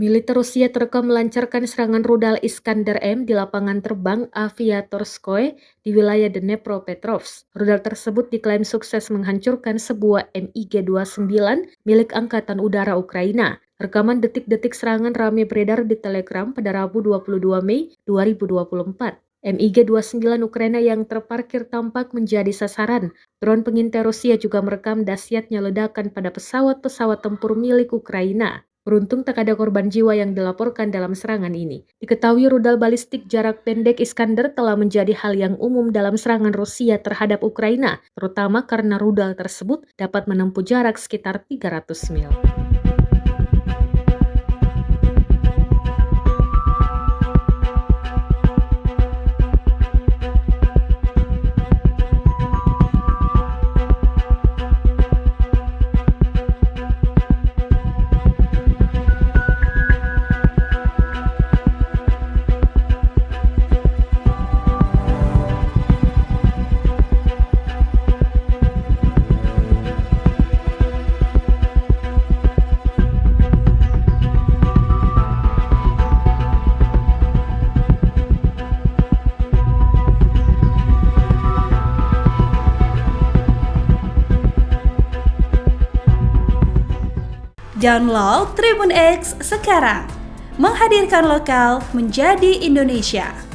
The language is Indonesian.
Militer Rusia terekam melancarkan serangan rudal Iskander-M di lapangan terbang Aviatorskoye di wilayah Dnepropetrovsk. Rudal tersebut diklaim sukses menghancurkan sebuah MiG-29 milik Angkatan Udara Ukraina. Rekaman detik-detik serangan ramai beredar di Telegram pada Rabu 22 Mei 2024. MiG-29 Ukraina yang terparkir tampak menjadi sasaran. Drone pengintai Rusia juga merekam dahsyatnya ledakan pada pesawat-pesawat tempur milik Ukraina. Beruntung tak ada korban jiwa yang dilaporkan dalam serangan ini. Diketahui rudal balistik jarak pendek Iskander telah menjadi hal yang umum dalam serangan Rusia terhadap Ukraina, terutama karena rudal tersebut dapat menempuh jarak sekitar 300 mil. Download Tribun X sekarang, menghadirkan lokal menjadi Indonesia.